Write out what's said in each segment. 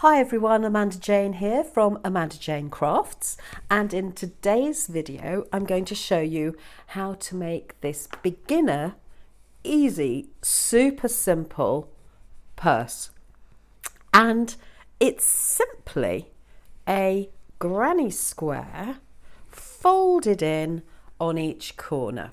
Hi everyone, Amanda Jane here from Amanda Jane Crafts, and in today's video I'm going to show you how to make this beginner, easy, super simple purse. And it's simply a granny square folded in on each corner.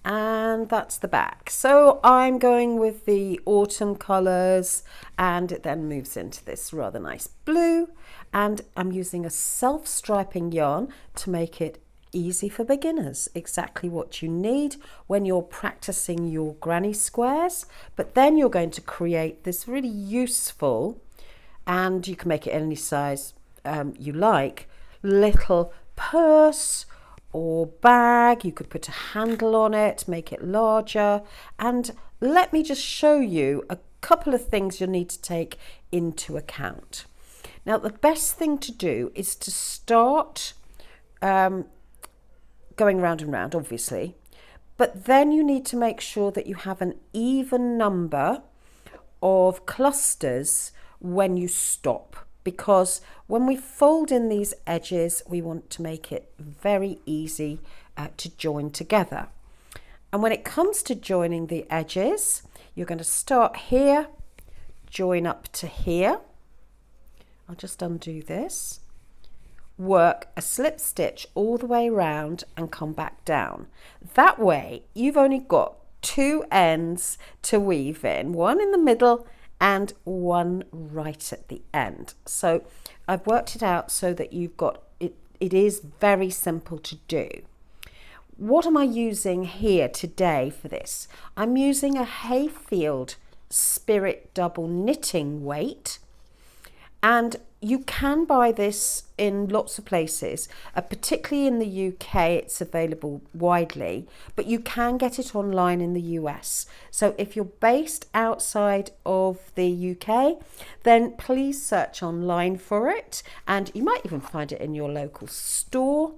And that's the back. So I'm going with the autumn colours, and it then moves into this rather nice blue, and I'm using a self-striping yarn to make it easy for beginners, exactly what you need when you're practicing your granny squares. But then you're going to create this really useful, and you can make it any size you like, little purse or bag. You could put a handle on it, make it larger. And let me just show you a couple of things you'll need to take into account. Now, the best thing to do is to start going round and round, obviously, but then you need to make sure that you have an even number of clusters when you stop, because when we fold in these edges, we want to make it very easy to join together. And when it comes to joining the edges, you're going to start here, join up to here. I'll just undo this. Work a slip stitch all the way around and come back down. That way, you've only got two ends to weave in, one in the middle and one right at the end. So I've worked it out so that you've got it. It is very simple to do. What am I using here today for this? I'm using a Hayfield Spirit double knitting weight, and you can buy this in lots of places, particularly in the UK. It's available widely, but you can get it online in the US. So if you're based outside of the UK, then please search online for it, and you might even find it in your local store.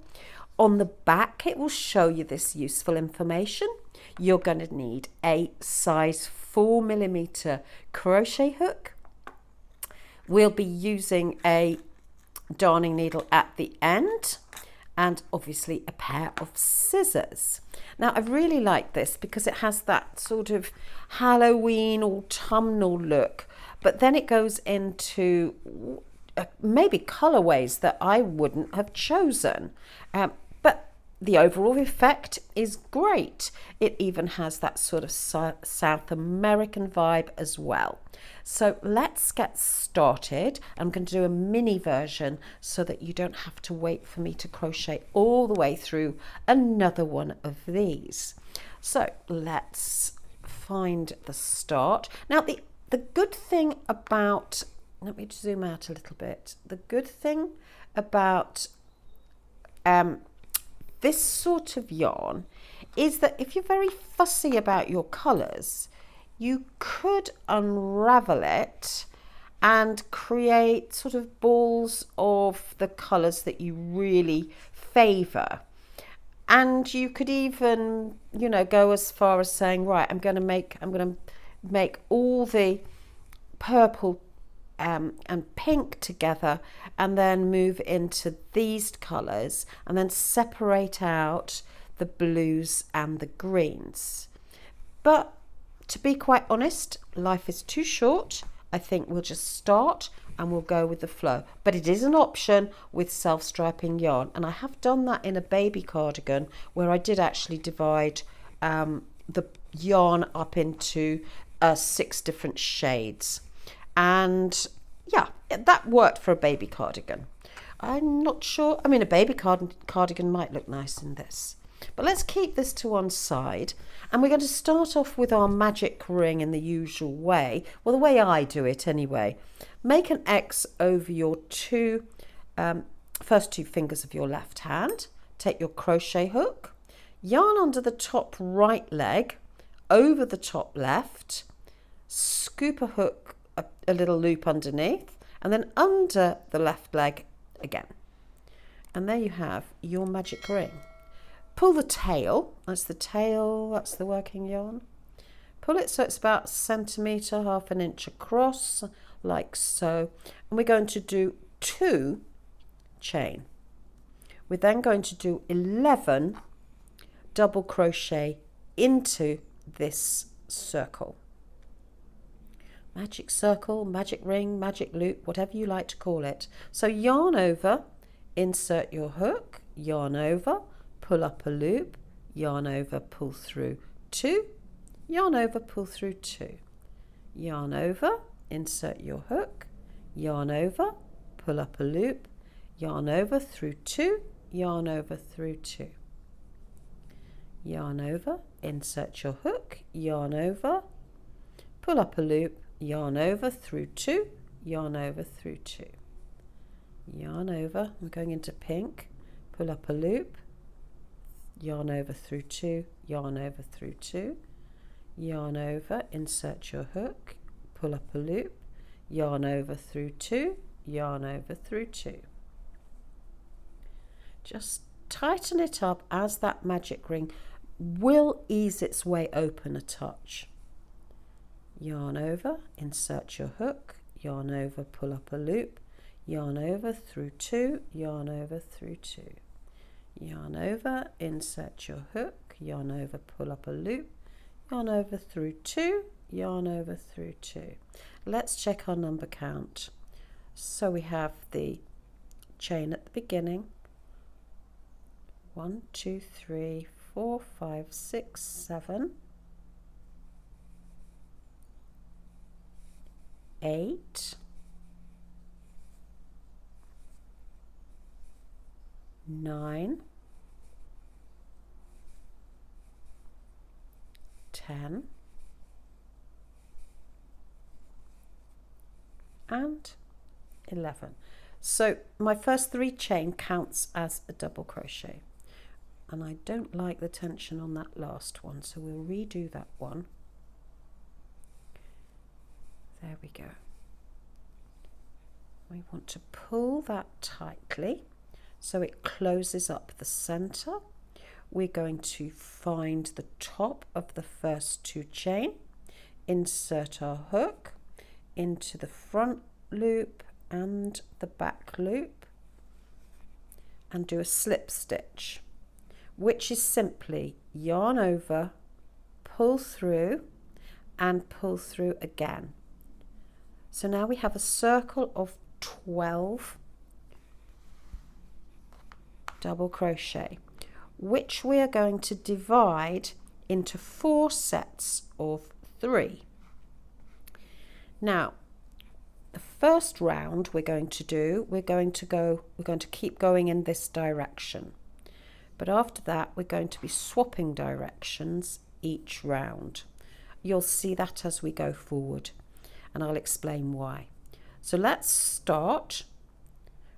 On the back, it will show you this useful information. You're going to need a size 4mm crochet hook. We'll be using a darning needle at the end, and obviously a pair of scissors. Now, I really like this because it has that sort of Halloween autumnal look, but then it goes into maybe colourways that I wouldn't have chosen. But the overall effect is great. It even has that sort of South American vibe as well. So let's get started. I'm going to do a mini version so that you don't have to wait for me to crochet all the way through another one of these. So let's find the start. Now, the good thing about, let me zoom out a little bit. The good thing about this sort of yarn is that if you're very fussy about your colours, you could unravel it and create sort of balls of the colours that you really favour. And you could even, you know, go as far as saying, right, I'm going to make all the purple and pink together, and then move into these colours, and then separate out the blues and the greens. But to be quite honest, life is too short. I think we'll just start and we'll go with the flow. But it is an option with self-striping yarn, and I have done that in a baby cardigan where I did actually divide the yarn up into 6 different shades. And yeah, that worked for a baby cardigan. I'm not sure, I mean, a baby cardigan might look nice in this. But let's keep this to one side, and we're going to start off with our magic ring in the usual way. Well, the way I do it anyway. Make an X over your first two fingers of your left hand. Take your crochet hook, yarn under the top right leg, over the top left, scoop a hook, a little loop underneath, and then under the left leg again. And there you have your magic ring. Pull the tail, that's the working yarn. Pull it so it's about 1 centimetre, half an inch across like so, and we're going to do 2 chain. We're then going to do 11 double crochet into this circle. Magic circle, magic ring, magic loop, whatever you like to call it. So yarn over, insert your hook, yarn over, pull up a loop, yarn over, pull through 2, yarn over, pull through 2, yarn over, insert your hook, yarn over, pull up a loop, yarn over through 2, yarn over through 2, yarn over, insert your hook, yarn over, pull up a loop, yarn over through 2, yarn over through 2, yarn over, I'm going into pink, pull up a loop, yarn over through 2, yarn over through 2, yarn over, insert your hook, pull up a loop, yarn over through 2, yarn over through 2. Just tighten it up as that magic ring will ease its way open a touch. Yarn over, insert your hook, yarn over, pull up a loop, yarn over through 2, yarn over through 2, yarn over, insert your hook, yarn over, pull up a loop, yarn over through 2, yarn over through 2. Let's check our number count. So we have the chain at the beginning, 1, 2, 3, 4, 5, 6, 7, 8, 9, 10, and 11. So my first 3 chain counts as a double crochet, and I don't like the tension on that last one, so we'll redo that one. There we go. We want to pull that tightly so it closes up the center. We're going to find the top of the first 2 chain, insert our hook into the front loop and the back loop, and do a slip stitch, which is simply yarn over, pull through, and pull through again. So now we have a circle of 12 double crochet, which we are going to divide into 4 sets of 3. Now, the first round we're going to keep going in this direction. But after that, we're going to be swapping directions each round. You'll see that as we go forward, and I'll explain why. So let's start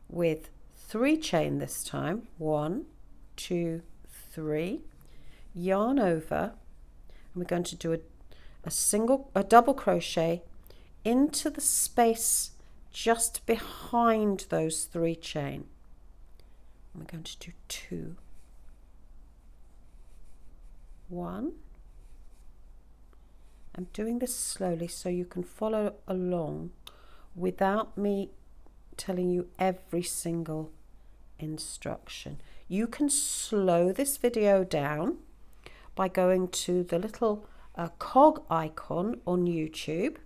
with 3 chain this time. 1, 2, 3. Yarn over, and we're going to do a double crochet into the space just behind those 3 chain. And we're going to do 2. 1. I'm doing this slowly so you can follow along without me telling you every single instruction. You can slow this video down by going to the little cog icon on YouTube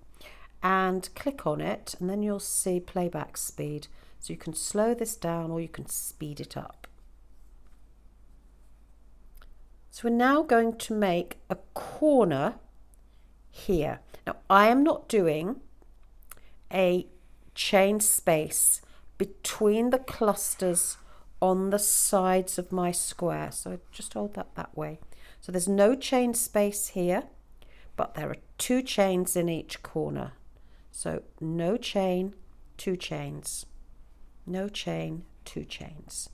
and click on it, and then you'll see playback speed. So you can slow this down or you can speed it up. So we're now going to make a corner here. Now I am not doing a chain space between the clusters on the sides of my square, so just hold that way. So there's no chain space here, but there are 2 chains in each corner. So no chain, 2 chains, no chain, 2 chains.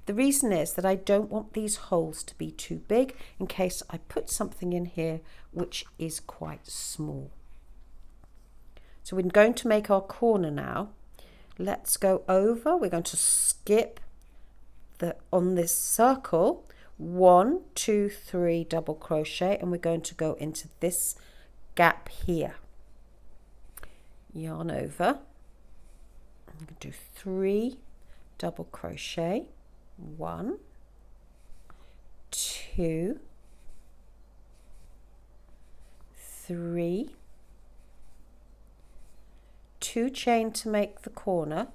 The reason is that I don't want these holes to be too big in case I put something in here which is quite small. So we're going to make our corner now. Let's go over, we're going to skip on this circle 1, 2, 3 double crochet, and we're going to go into this gap here. yarn over. I'm going to do 3 double crochet, 1, 2, 3, 2 chain to make the corner,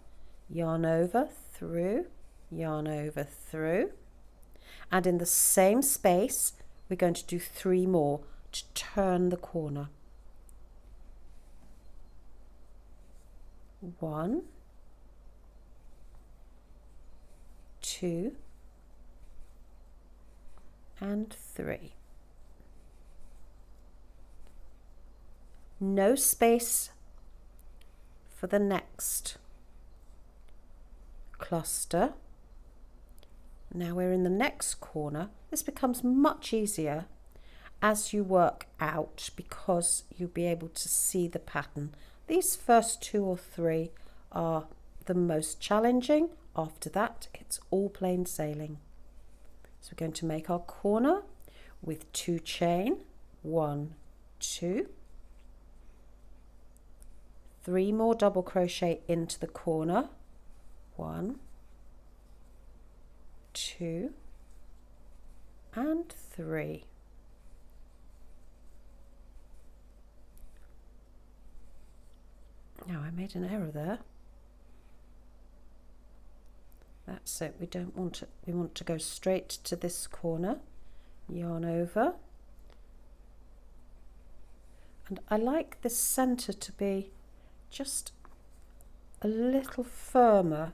yarn over, through, yarn over, through, and in the same space we're going to do 3 more to turn the corner. 1, 2, and 3. No space for the next cluster. Now we're in the next corner. This becomes much easier as you work out because you'll be able to see the pattern. These first 2 or 3 are the most challenging. After that, it's all plain sailing. So we're going to make our corner with 2 chain, 1, 2, 3 more double crochet into the corner, 1, 2, and 3. Now I made an error there. That's it, we don't want it, we want to go straight to this corner, yarn over, and I like this center to be just a little firmer,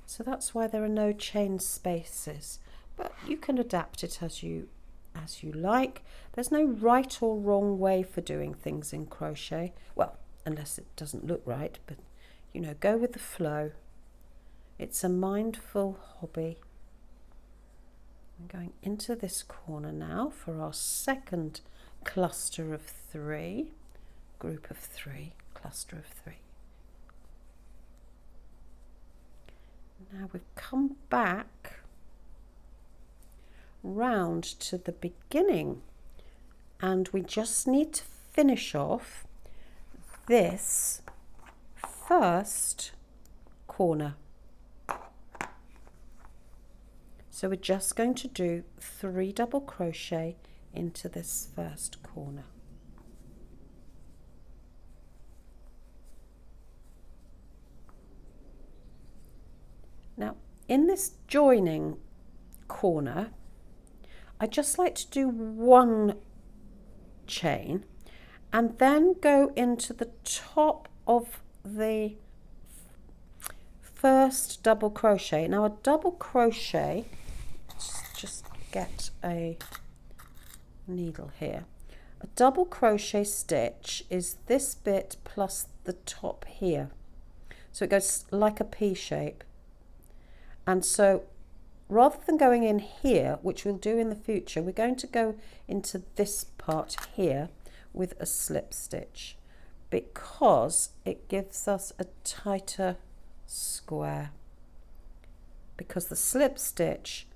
so that's why there are no chain spaces, but you can adapt it as you like. There's no right or wrong way for doing things in crochet, well, unless it doesn't look right, but you know, go with the flow. It's a mindful hobby. I'm going into this corner now for our second cluster of 3, group of 3, cluster of 3. Now we've come back round to the beginning and we just need to finish off this first corner. So we're just going to do 3 double crochet into this first corner. Now in this joining corner, I just like to do 1 chain and then go into the top of the first double crochet. Now a double crochet, just get a needle here. A double crochet stitch is this bit plus the top here. So it goes like a P shape. And so rather than going in here, which we'll do in the future, we're going to go into this part here with a slip stitch because it gives us a tighter square, because the slip stitch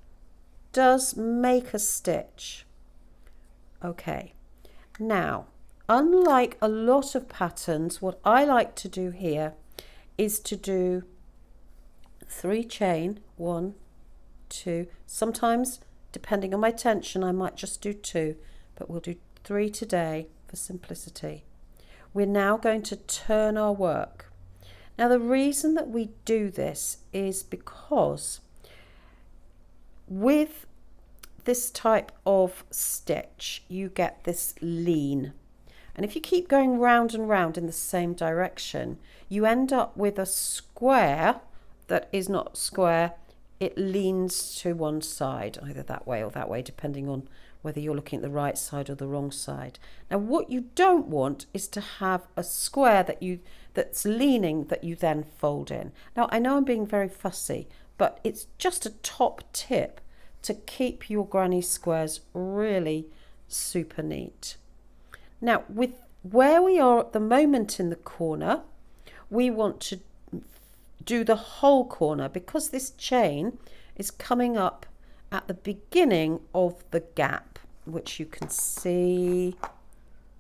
does make a stitch. Okay, now unlike a lot of patterns, what I like to do here is to do 3 chain, 1, 2, sometimes depending on my tension I might just do 2, but we'll do 3 today for simplicity. We're now going to turn our work. Now the reason that we do this is because with this type of stitch you get this lean, and if you keep going round and round in the same direction you end up with a square that is not square. It leans to one side, either that way or that way, depending on whether you're looking at the right side or the wrong side. Now what you don't want is to have a square that's leaning that you then fold in. Now I know I'm being very fussy, but it's just a top tip to keep your granny squares really super neat. Now with where we are at the moment in the corner, we want to do the whole corner because this chain is coming up at the beginning of the gap, which you can see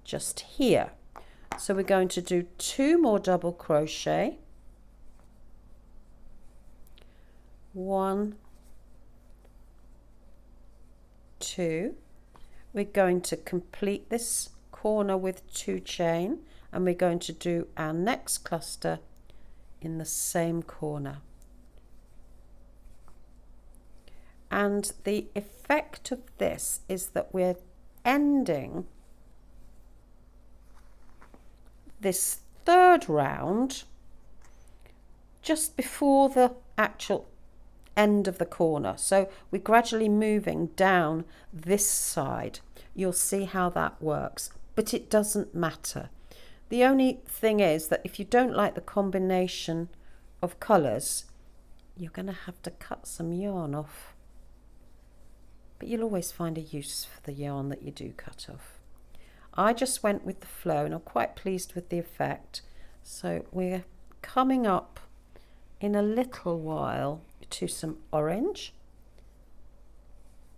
just here. So we're going to do 2 more double crochet, 1, 2. We're going to complete this corner with 2 chain, and we're going to do our next cluster in the same corner. And the effect of this is that we're ending this 3rd round just before the actual end of the corner. So we're gradually moving down this side. You'll see how that works, but it doesn't matter. The only thing is that if you don't like the combination of colours, you're going to have to cut some yarn off. But you'll always find a use for the yarn that you do cut off. I just went with the flow and I'm quite pleased with the effect. So we're coming up in a little while to some orange.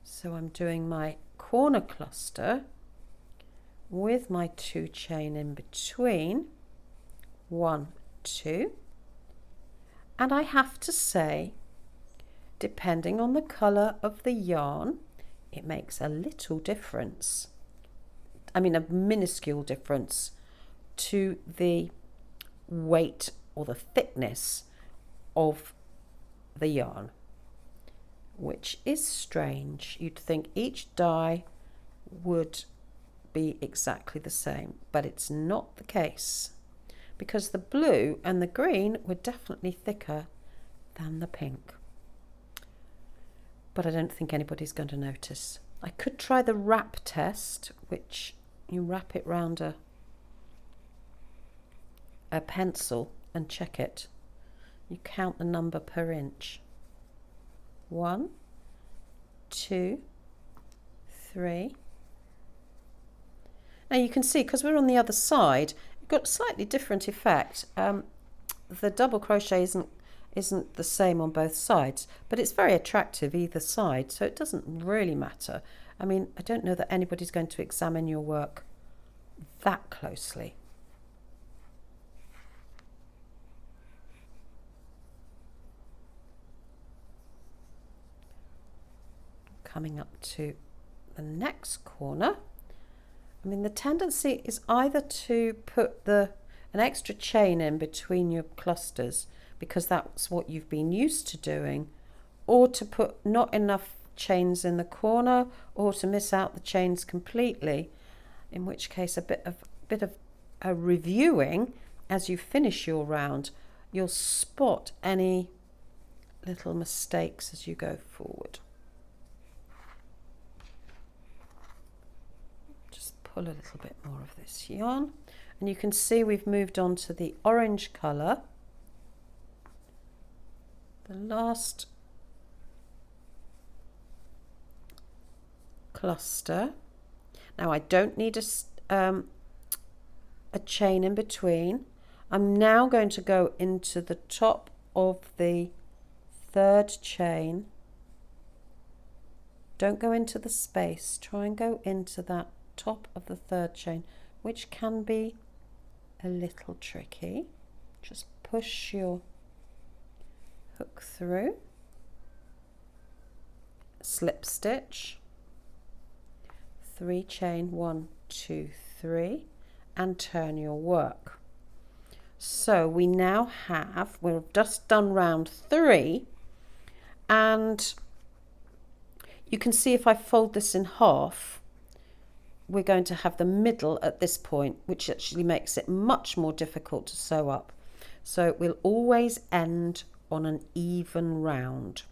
So I'm doing my corner cluster with my 2 chain in between, 1, 2. And I have to say, depending on the colour of the yarn, it makes a little difference. I mean, a minuscule difference to the weight or the thickness of the yarn, which is strange. You'd think each die would be exactly the same, but it's not the case, because the blue and the green were definitely thicker than the pink. But I don't think anybody's going to notice. I could try the wrap test, which you wrap it round a pencil and check it. You count the number per inch. 1, 2, 3. Now you can see, because we're on the other side, you've got a slightly different effect. The double crochet isn't the same on both sides, but it's very attractive either side, so it doesn't really matter. I mean, I don't know that anybody's going to examine your work that closely. Coming up to the next corner. I mean, the tendency is either to put an extra chain in between your clusters, because that's what you've been used to doing, or to put not enough chains in the corner, or to miss out the chains completely, in which case a bit of a reviewing as you finish your round, you'll spot any little mistakes as you go forward. Just pull a little bit more of this yarn, and you can see we've moved on to the orange colour. The last cluster. Now I don't need a chain in between. I'm now going to go into the top of the 3rd chain. Don't go into the space, try and go into that top of the 3rd chain, which can be a little tricky. Just push your hook through, slip stitch, 3 chain, 1, 2, 3, and turn your work. So we now we've just done round 3, and you can see if I fold this in half, we're going to have the middle at this point, which actually makes it much more difficult to sew up. So it will always end on an even round.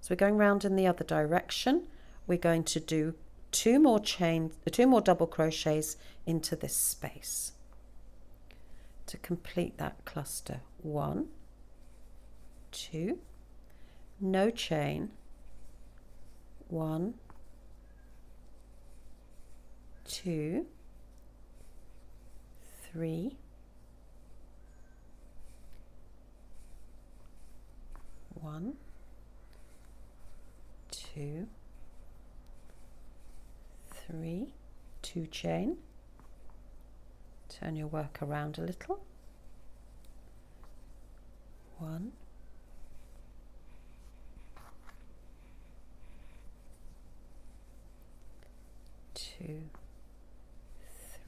So we're going round in the other direction. We're going to do 2 more double crochets into this space to complete that cluster. 1, 2, no chain, 1, 2, 3, 1, 2, 3, 2 chain, Turn your work around a little. 1, 2,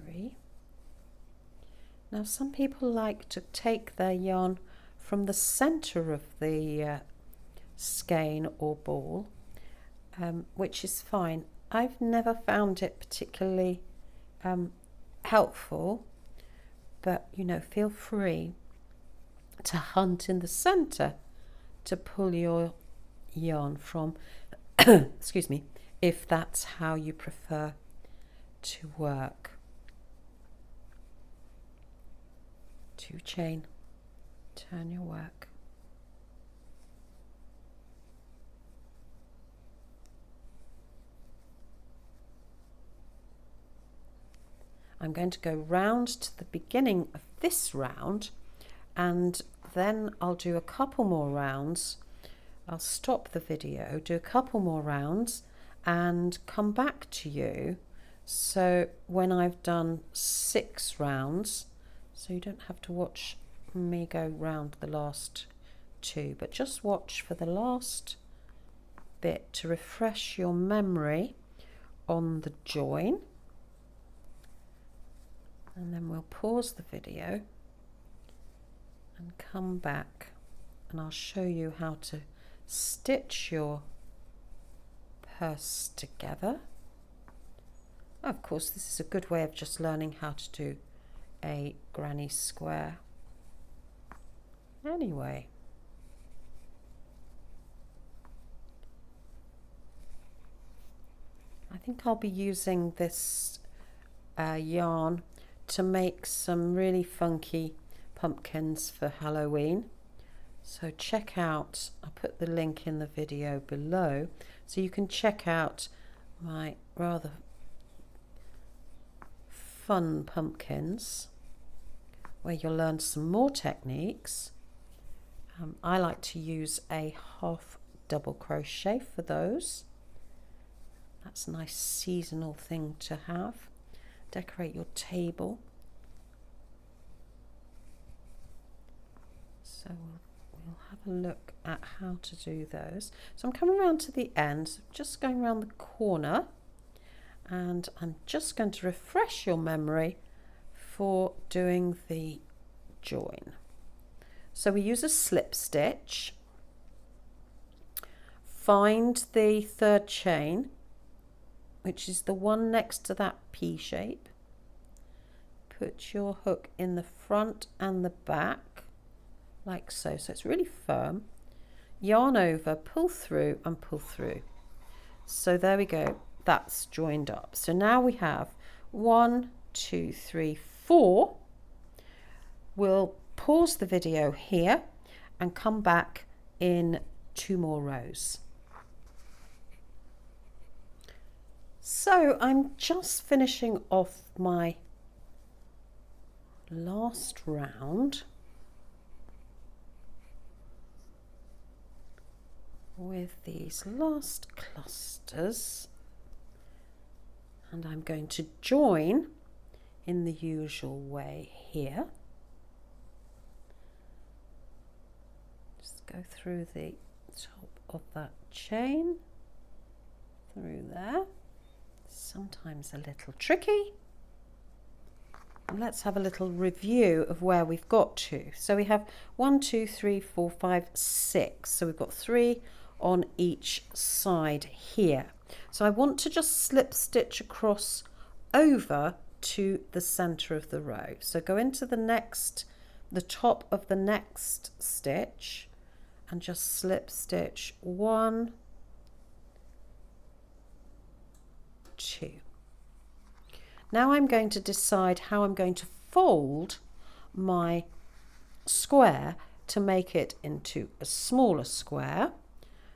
3. Now some people like to take their yarn from the center of the skein or ball, which is fine. I've never found it particularly helpful, but you know, feel free to hunt in the center to pull your yarn from, excuse me, if that's how you prefer to work. 2 chain, turn your work. I'm going to go round to the beginning of this round, and then I'll do a couple more rounds. I'll stop the video, do a couple more rounds and come back to you. So when I've done 6 rounds, so you don't have to watch me go round the last 2, but just watch for the last bit to refresh your memory on the join. And then we'll pause the video and come back, and I'll show you how to stitch your purse together. Of course, this is a good way of just learning how to do a granny square. Anyway, I think I'll be using this yarn to make some really funky pumpkins for Halloween. So check out, I'll put the link in the video below so you can check out my rather fun pumpkins where you'll learn some more techniques. I like to use a half double crochet for those. That's a nice seasonal thing to have. Decorate your table. So we'll have a look at how to do those. So I'm coming around to the end, just going around the corner, and I'm just going to refresh your memory for doing the join. So we use a slip stitch. Find the 3rd chain, which is the one next to that P shape. Put your hook in the front and the back, like so. So it's really firm. Yarn over, pull through and pull through. So there we go. That's joined up. So now we have 1, 2, 3, 4. We'll pause the video here and come back in 2 more rows. So I'm just finishing off my last round with these last clusters, and I'm going to join in the usual way here. Just go through the top of that chain, through there. Sometimes a little tricky. And let's have a little review of where we've got to. So we have 1, 2, 3, 4, 5, 6. So we've got 3 on each side here. So I want to just slip stitch across over to the center of the row. So go into the top of the next stitch and just slip stitch 1, 2. Now I'm going to decide how I'm going to fold my square to make it into a smaller square.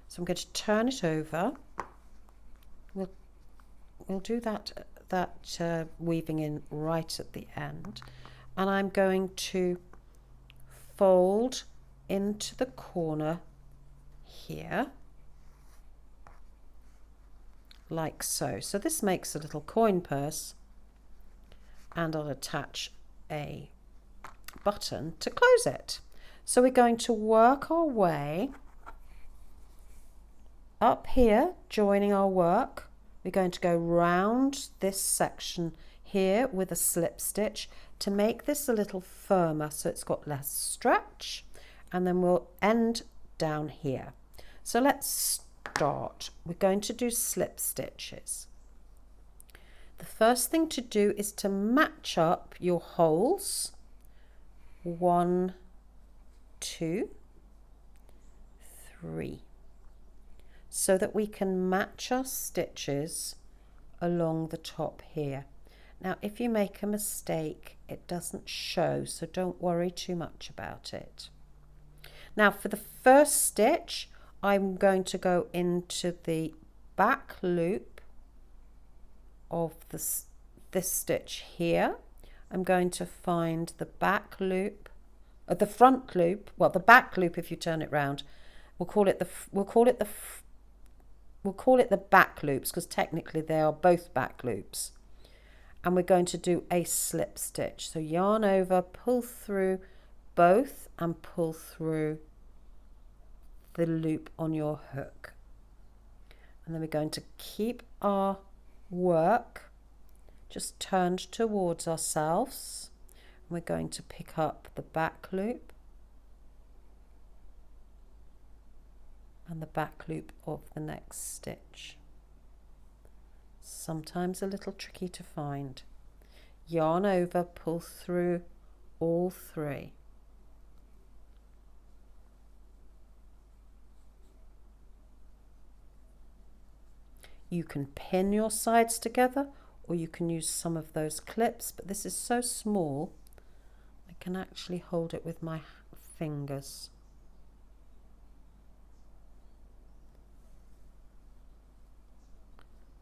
So I'm going to turn it over. We'll do that weaving in right at the end, and I'm going to fold into the corner here, like so. So this makes a little coin purse, and I'll attach a button to close it. So we're going to work our way up here, joining our work. We're going to go round this section here with a slip stitch to make this a little firmer so it's got less stretch, and then we'll end down here. So let's start. We're going to do slip stitches. The first thing to do is to match up your holes. 1, 2, 3, so that we can match our stitches along the top here. Now if you make a mistake, it doesn't show, so don't worry too much about it. Now for the first stitch, I'm going to go into the back loop of this stitch here. I'm going to find the back loop, the front loop, well the back loop if you turn it round. We'll call it the back loops because technically they are both back loops. And we're going to do a slip stitch. So yarn over, pull through both and pull through the loop on your hook. And then we're going to keep our work just turned towards ourselves. We're going to pick up the back loop and the back loop of the next stitch. Sometimes a little tricky to find. Yarn over, pull through all 3. You can pin your sides together, or you can use some of those clips, but this is so small I can actually hold it with my fingers.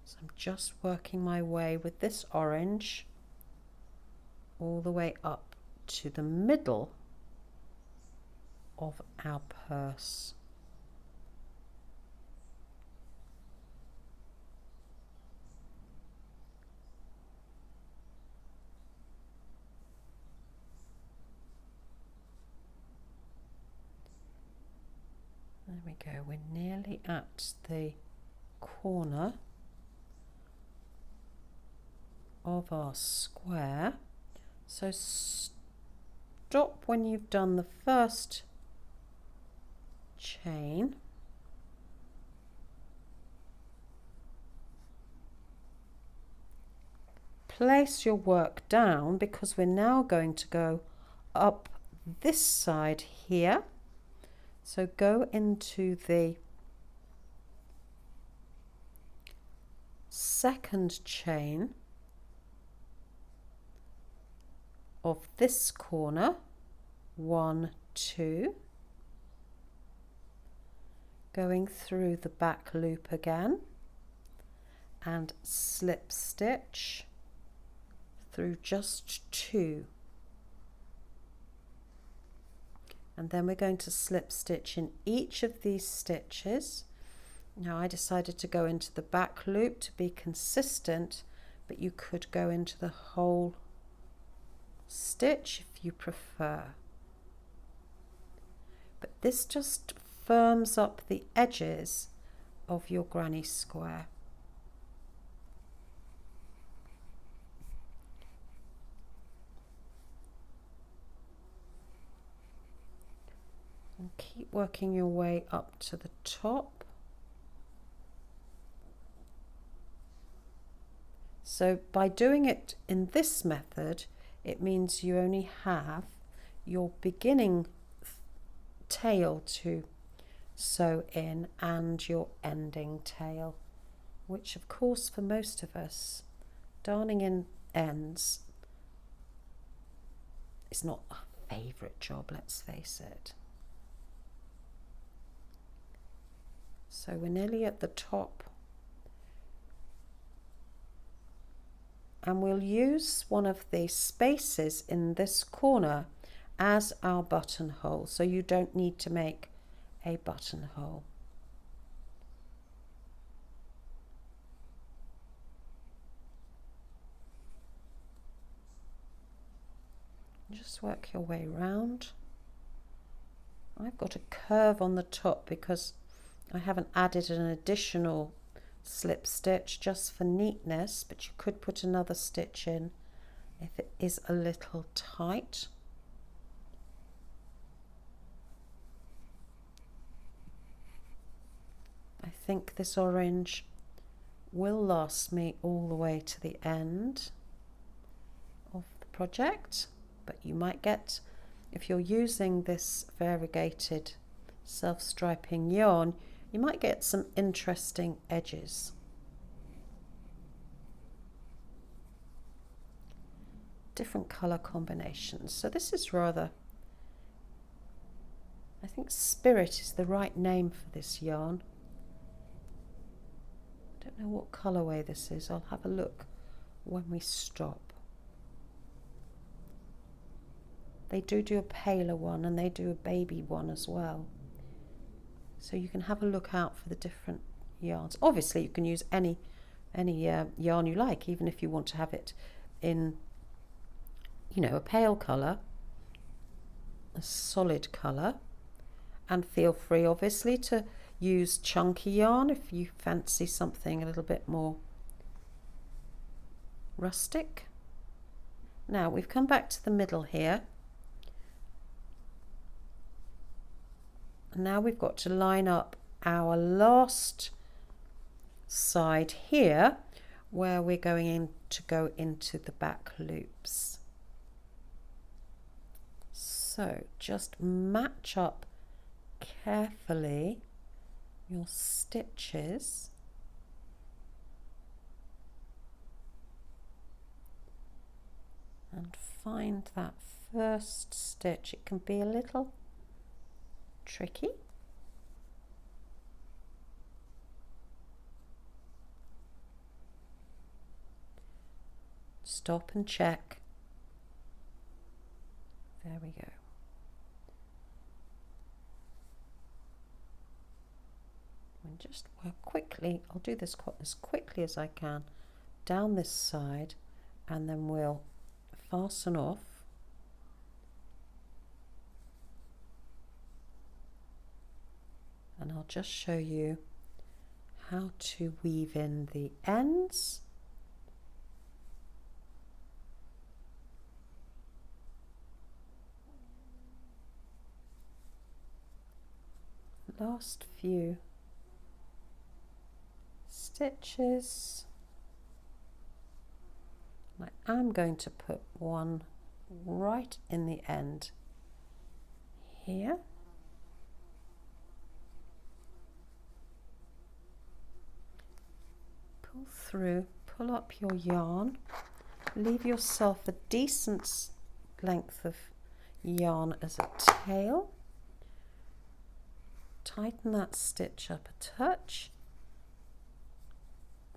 So I'm just working my way with this orange all the way up to the middle of our purse. There we go, we're nearly at the corner of our square. So stop when you've done the first chain. Place your work down because we're now going to go up this side here. So go into the second chain of this corner, 1, 2, going through the back loop again and slip stitch through just 2. And then we're going to slip stitch in each of these stitches. Now I decided to go into the back loop to be consistent, but you could go into the whole stitch if you prefer. But this just firms up the edges of your granny square. And keep working your way up to the top. So by doing it in this method, it means you only have your beginning tail to sew in and your ending tail, which of course for most of us, darning in ends is not a favourite job, let's face it. So we're nearly at the top. And we'll use one of the spaces in this corner as our buttonhole, so you don't need to make a buttonhole. Just work your way round. I've got a curve on the top because I haven't added an additional slip stitch, just for neatness, but you could put another stitch in if it is a little tight. I think this orange will last me all the way to the end of the project, but you might get, if you're using this variegated self-striping yarn, you might get some interesting edges. Different colour combinations. So this is rather, I think Spirit is the right name for this yarn. I don't know what colourway this is. I'll have a look when we stop. They do a paler one and they do a baby one as well. So you can have a look out for the different yarns. Obviously you can use any yarn you like, even if you want to have it in, you know, a pale colour, a solid colour, and feel free obviously to use chunky yarn if you fancy something a little bit more rustic. Now we've come back to the middle here, and now we've got to line up our last side here where we're going to go into the back loops. So just match up carefully your stitches and find that first stitch. It can be a little tricky. Stop and check. There we go. And just work quickly. I'll do this as quickly as I can down this side, and then we'll fasten off. And I'll just show you how to weave in the ends. Last few stitches. I am going to put one right in the end here. Pull through, pull up your yarn, leave yourself a decent length of yarn as a tail. Tighten that stitch up a touch,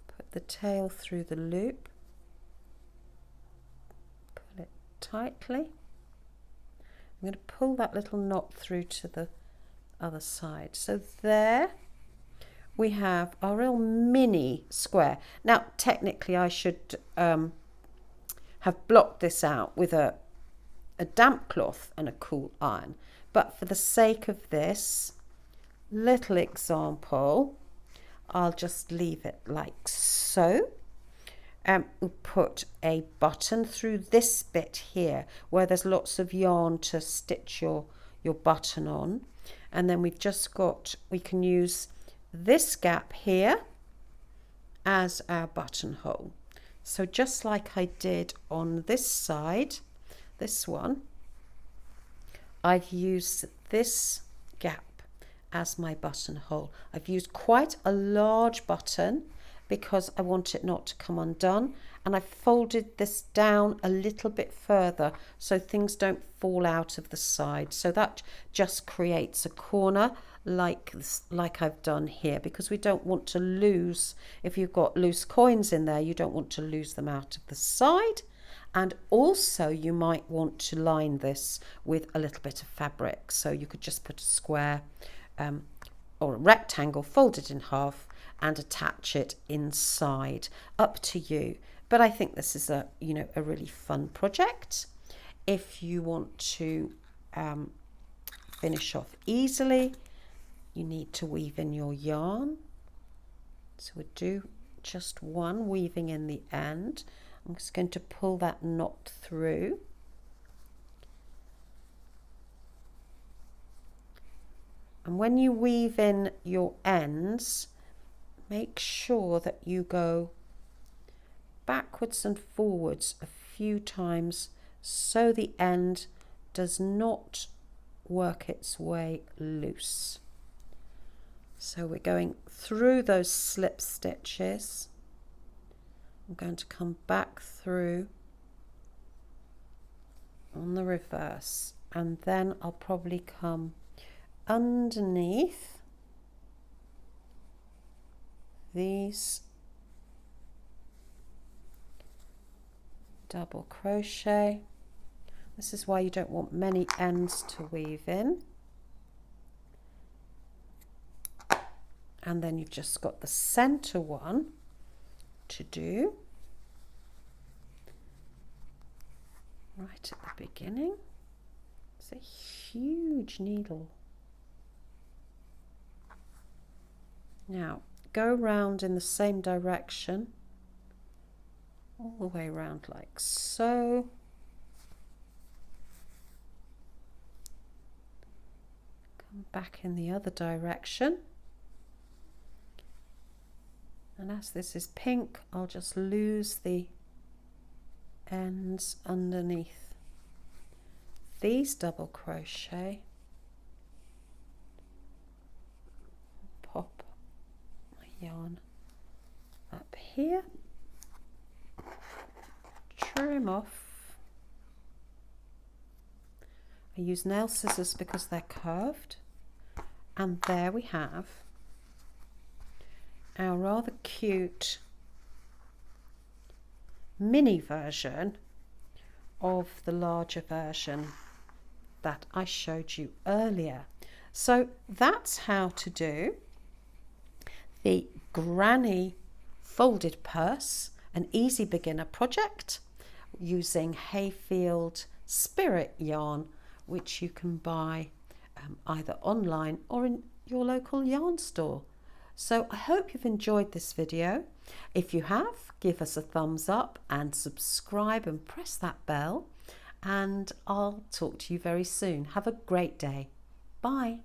put the tail through the loop, pull it tightly. I'm going to pull that little knot through to the other side. So there we have our real mini square. Now technically I should have blocked this out with a damp cloth and a cool iron, but for the sake of this little example, I'll just leave it like so. We'll put a button through this bit here where there's lots of yarn to stitch your button on, and then we've just got, we can use this gap here as our buttonhole. So just like I did on this side, this one, I've used this gap as my buttonhole. I've used quite a large button because I want it not to come undone, and I've folded this down a little bit further so things don't fall out of the side. So that just creates a corner like I've done here, because we don't want to lose, if you've got loose coins in there, you don't want to lose them out of the side. And also you might want to line this with a little bit of fabric, so you could just put a square or a rectangle, fold it in half and attach it inside, up to you. But I think this is a really fun project. If you want to finish off easily, you need to weave in your yarn. So we'll do just one, weaving in the end. I'm just going to pull that knot through. And when you weave in your ends, make sure that you go backwards and forwards a few times so the end does not work its way loose. So we're going through those slip stitches. I'm going to come back through on the reverse, and then I'll probably come underneath these double crochet. This is why you don't want many ends to weave in. And then you've just got the center one to do right at the beginning. It's a huge needle. Now go round in the same direction all the way around like so. Come back in the other direction. And as this is pink, I'll just lose the ends underneath these double crochet. Pop my yarn up here, trim off. I use nail scissors because they're curved, and there we have our rather cute mini version of the larger version that I showed you earlier. So that's how to do the granny folded purse, an easy beginner project using Hayfield Spirit yarn, which you can buy either online or in your local yarn store. So I hope you've enjoyed this video. If you have, give us a thumbs up and subscribe and press that bell, and I'll talk to you very soon. Have a great day. Bye.